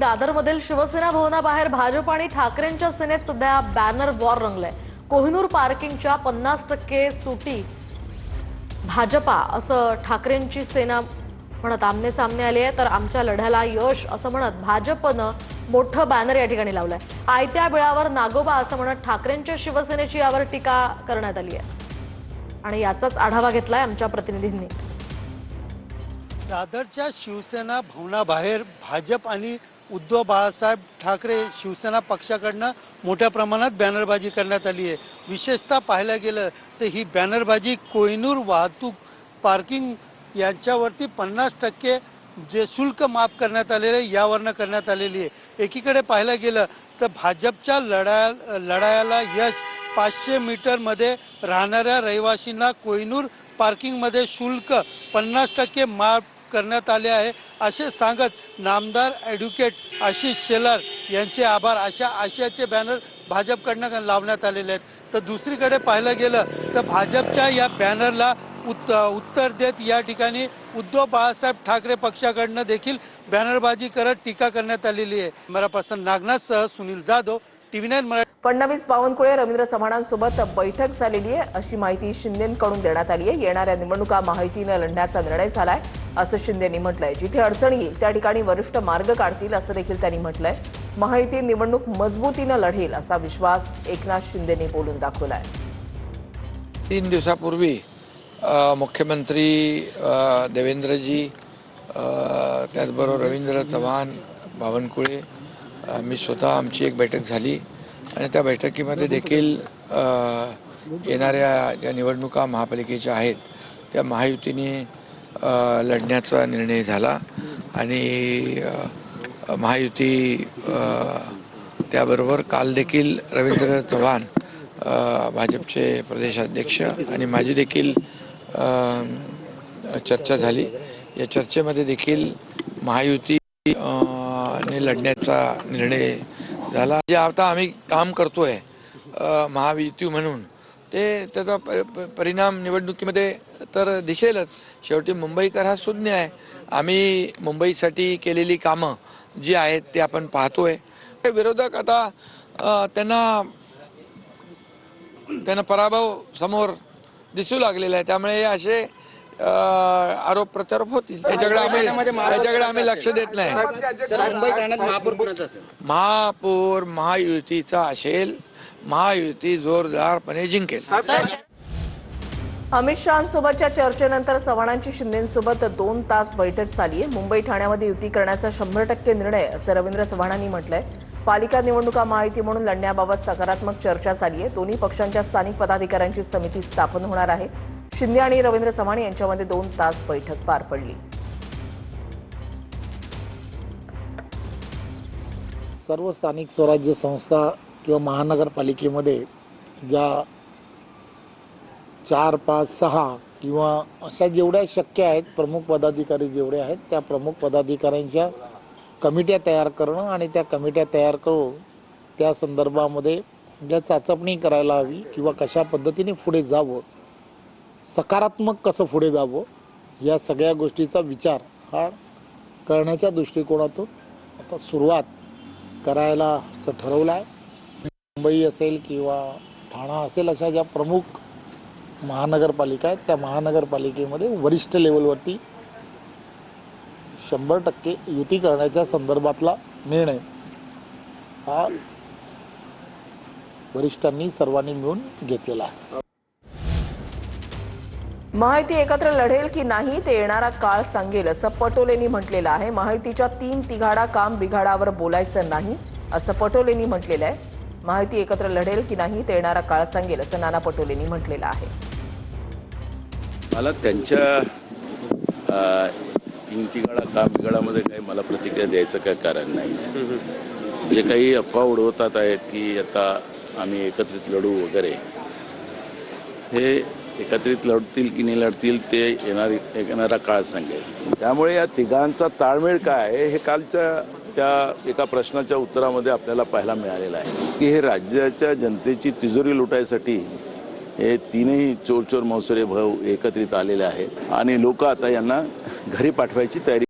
दादरमधील शिवसेना भवनाबाहेर भाजप आणि ठाकरेंच्या सेनेत सध्या बॅनर वॉर रंगलाय। कोहिनूर पार्किंगच्या 50% सुटी भाजपा असं ठाकरेंची सेना म्हणत आमने सामने आली आहे, तर आमच्या लढ्याला यश असं म्हणत भाजपनं मोठं बॅनर या ठिकाणी लावलंय। आयत्या बिळावर नागोबा असं म्हणत ठाकरेंच्या शिवसेनेची यावर टीका करण्यात आली आहे आणि याचाच आढावा घेतलाय आमच्या प्रतिनिधींनी। दादरच्या शिवसेना भवनाबाहेर भाजप आणि उद्धव बाळासाहेब ठाकरे शिवसेना पक्षाकडनं मोठ्या प्रमाणात बॅनरबाजी करण्यात आली आहे। विशेषतः पाहायला गेलं तर ही बॅनरबाजी कोहिनूर वाहतूक पार्किंग यांच्यावरती 50% जे शुल्क माफ करण्यात आलेले आहे यावरनं करण्यात आलेली आहे। एकीकडे पाहायला गेलं तर भाजपच्या लढायाला यश 500 मीटरमध्ये राहणाऱ्या रहिवासींना कोहिनूर पार्किंगमध्ये शुल्क 50% माफ करण्यात आले आहे असे सांगत नामदार ॲडव्होकेट आशिष शेलार यांचे आभार अशा आशयाचे बॅनर भाजपकडनं लावण्यात आलेले आहेत। तर दुसरीकडे पाहायला गेलं तर भाजपच्या या बॅनरला उत्तर देत या ठिकाणी उद्धव बाळासाहेब ठाकरे पक्षाकडनं देखील बॅनरबाजी करत टीका करण्यात आलेली आहे। कॅमेरापर्सन नागनाथसह सुनील जाधव, TV9 मराठी। फडणवीस बावनकुळे रवींद्र चव्हाणांसोबत बैठक झालेली आहे अशी माहिती शिंदेंकडून देण्यात आली आहे। येणाऱ्या निवडणुका महायुतीने लढण्याचा निर्णय झालाय असं शिंदेंनी म्हटलंय। जिथे अडचण येईल त्या ठिकाणी वरिष्ठ मार्ग काढतील असं देखील त्यांनी म्हटलंय। महायुती निवडणूक मजबूतीनं लढेल असा विश्वास एकनाथ शिंदेंनी बोलून दाखवलाय। 3 दिवसापूर्वी मुख्यमंत्री देवेंद्रजी त्याचबरोबर रवींद्र चव्हाण, बावनकुळे, मी स्वतः आमची एक बैठक झाली आणि त्या बैठकीमध्ये देखील येणाऱ्या ज्या निवडणुका महापालिकेच्या आहेत त्या महायुतीने लढण्याचा निर्णय झाला आणि महायुती त्याबरोबर काल देखील रवींद्र चव्हाण भाजपचे प्रदेशाध्यक्ष आणि माझी देखील चर्चा झाली। या चर्चेमध्ये देखील महायुती ने लढण्याचा निर्णय झाला। जे आता आम्ही काम करतोय महायुती म्हणून ते त्याचा परिणाम निवडणुकीमध्ये तर दिसेलच। शेवटी मुंबईकर हा शून्य आहे। आम्ही मुंबईसाठी केलेली कामं जी आहेत ते आपण पाहतोय। विरोधक आता त्यांना पराभव समोर दिसू लागलेला आहे, त्यामुळे असे आरोप प्रत्यारोप होतील। त्याच्याकडे आम्ही लक्ष देत नाही। महापौर महायुतीचा असेल, महायुती जोरदारपणे जिंकेल। अमित शहांसोबतच्या चर्चेनंतर चव्हाणांची शिंदेंसोबत 2 तास बैठक झाली आहे। मुंबई ठाण्यामध्ये युती करण्याचा 100% निर्णय असं रवींद्र चव्हाणांनी म्हटलंय। पालिका निवडणुका महायुती म्हणून लढण्याबाबत सकारात्मक चर्चा झाली आहे। दोन्ही पक्षांच्या स्थानिक पदाधिकाऱ्यांची समिती स्थापन होणार आहे। शिंदे आणि रवींद्र चव्हाण यांच्यामध्ये 2 तास बैठक पार पडली। सर्व स्थानिक स्वराज्य संस्था किंवा महानगरपालिकेमध्ये ज्या 4, 5, 6 किंवा अशा जेवढ्या शक्य आहेत प्रमुख पदाधिकारी जेवढे आहेत त्या प्रमुख पदाधिकाऱ्यांच्या कमिट्या तयार करणं आणि त्या कमिट्या तयार करून त्या संदर्भामध्ये ज्या चाचपणी करायला हवी किंवा कशा पद्धतीने पुढे जावं, सकारात्मक कसं पुढे जावं, या सगळ्या गोष्टीचा विचार हा करण्याच्या दृष्टिकोनातून आता सुरुवात करायला ठरवलं आहे। मुंबई असेल किंवा ठाणा असेल अशा ज्या प्रमुख महानगरपालिका आहेत त्या महानगरपालिकेमध्ये वरिष्ठ लेवलवरती 100% युती करण्याच्या संदर्भातला निर्णय हा वरिष्ठांनी सर्वांनी मिळून घेतलेला आहे। महायुती एकत्र लढेल की नाही ते येणारा काळ सांगेल असं पटोलेंनी म्हटलेलं आहे। महायुतीच्या 3 तिघाडा काम बिघाडावर बोलायचं नाही असं पटोलेंनी म्हटलेलं आहे। महायुती एकत्र लढेल की नाही ते येणारा काळ सांगेल असं नाना पटोलेंनी म्हटलेलं आहे। मला त्यांच्या 3 तिघाडा काम बिघाडामध्ये काही मला प्रतिक्रिया द्यायचं काही कारण नाही। जे काही अफवा उडवतात आहेत की आता आम्ही एकत्रित लढू वगैरे, हे एकत्रित लढतील की नाही लढतील ते येणारा काळ सांगेल। त्यामुळे या तिघांचा ताळमेळ काय आहे हे कालच्या त्या एका प्रश्नाच्या उत्तरामध्ये आपल्याला पाहायला मिळालेलं आहे की हे राज्याच्या जनतेची तिजोरी लुटायसाठी हे 3ही चोर चोर मौसरे भाऊ एकत्रित आलेले आहेत आणि लोक आता यांना घरी पाठवायची तयारी